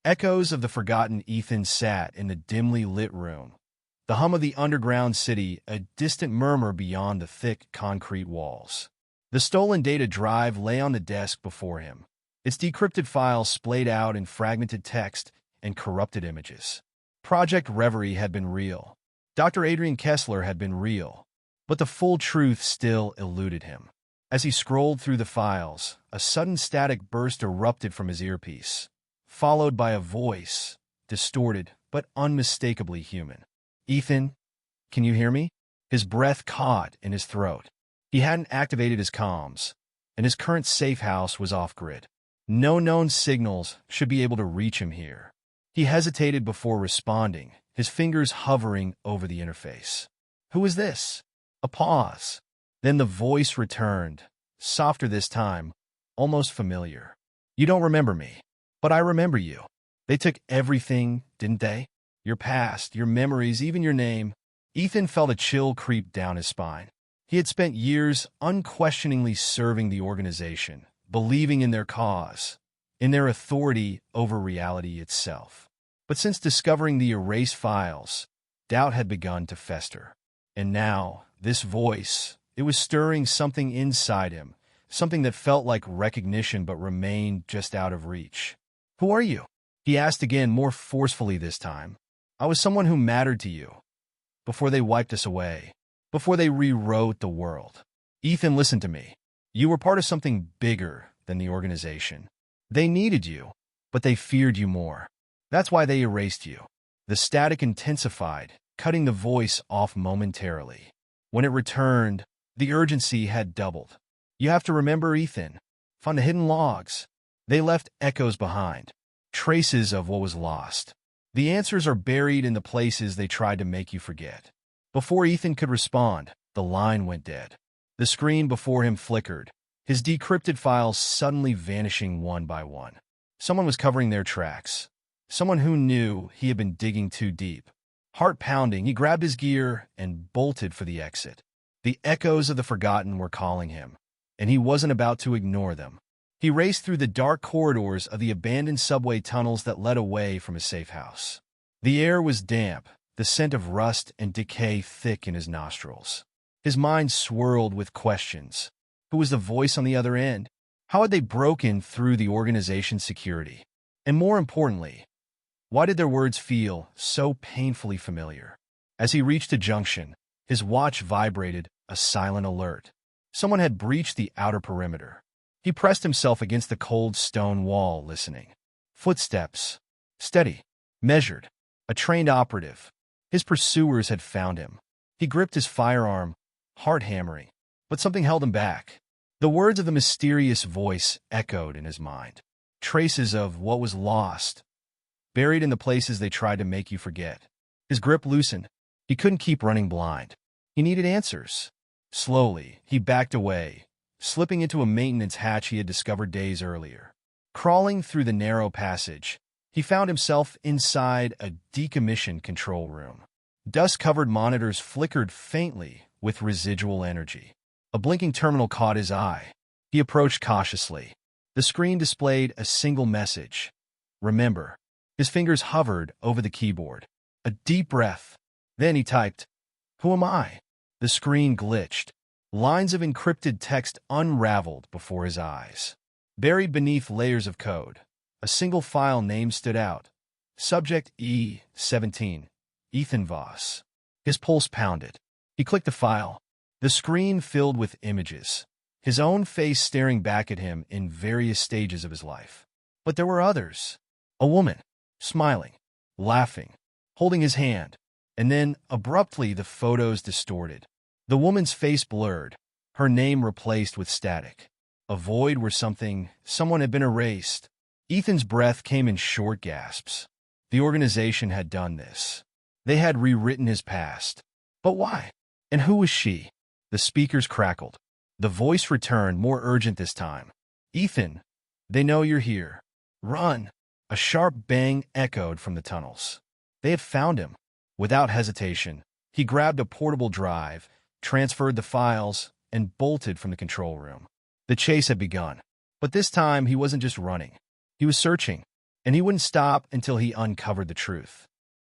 Echoes of the forgotten Ethan sat in the dimly lit room. The hum of the underground city, a distant murmur beyond the thick concrete walls. The stolen data drive lay on the desk before him, its decrypted files splayed out in fragmented text and corrupted images. Project Reverie had been real. Dr. Adrian Kessler had been real. But the full truth still eluded him. As he scrolled through the files, a sudden static burst erupted from his earpiece, followed by a voice, distorted but unmistakably human. "Ethan, can you hear me?" His breath caught in his throat. He hadn't activated his comms, and his current safe house was off-grid. No known signals should be able to reach him here. He hesitated before responding, his fingers hovering over the interface. "Who is this?" A pause. Then the voice returned, softer this time, almost familiar. "You don't remember me, but I remember you. They took everything, didn't they? Your past, your memories, even your name." Ethan felt a chill creep down his spine. He had spent years unquestioningly serving the organization, believing in their cause, in their authority over reality itself. But since discovering the erased files, doubt had begun to fester. And now, this voice, it was stirring something inside him, something that felt like recognition but remained just out of reach. "Who are you?" he asked again, more forcefully this time. "I was someone who mattered to you, before they wiped us away, before they rewrote the world." "Ethan, listen to me. You were part of something bigger than the organization. They needed you, but they feared you more. That's why they erased you." The static intensified, cutting the voice off momentarily. When it returned, the urgency had doubled. "You have to remember, Ethan. Find the hidden logs. They left echoes behind, traces of what was lost. The answers are buried in the places they tried to make you forget." Before Ethan could respond, the line went dead. The screen before him flickered, his decrypted files suddenly vanishing one by one. Someone was covering their tracks. Someone who knew he had been digging too deep. Heart pounding, he grabbed his gear and bolted for the exit. The echoes of the forgotten were calling him, and he wasn't about to ignore them. He raced through the dark corridors of the abandoned subway tunnels that led away from his safe house. The air was damp, the scent of rust and decay thick in his nostrils. His mind swirled with questions. Who was the voice on the other end? How had they broken through the organization's security? And more importantly, why did their words feel so painfully familiar? As he reached a junction, his watch vibrated, a silent alert. Someone had breached the outer perimeter. He pressed himself against the cold stone wall, listening. Footsteps. Steady. Measured. A trained operative. His pursuers had found him. He gripped his firearm, heart hammering, but something held him back. The words of the mysterious voice echoed in his mind. Traces of what was lost, buried in the places they tried to make you forget. His grip loosened. He couldn't keep running blind. He needed answers. Slowly, he backed away, slipping into a maintenance hatch he had discovered days earlier. Crawling through the narrow passage, he found himself inside a decommissioned control room. Dust-covered monitors flickered faintly with residual energy. A blinking terminal caught his eye. He approached cautiously. The screen displayed a single message. "Remember." His fingers hovered over the keyboard. A deep breath. Then he typed, "Who am I?" The screen glitched. Lines of encrypted text unraveled before his eyes. Buried beneath layers of code, a single file name stood out. Subject E17, Ethan Voss. His pulse pounded. He clicked the file. The screen filled with images, his own face staring back at him in various stages of his life. But there were others. A woman, smiling, laughing, holding his hand. And then, abruptly, the photos distorted. The woman's face blurred, her name replaced with static. A void where someone had been erased. Ethan's breath came in short gasps. The organization had done this. They had rewritten his past. But why? And who was she? The speakers crackled. The voice returned, more urgent this time. "Ethan, they know you're here. Run!" A sharp bang echoed from the tunnels. They had found him. Without hesitation, he grabbed a portable drive, transferred the files, and bolted from the control room. The chase had begun. But this time, he wasn't just running. He was searching. and he wouldn't stop until he uncovered the truth.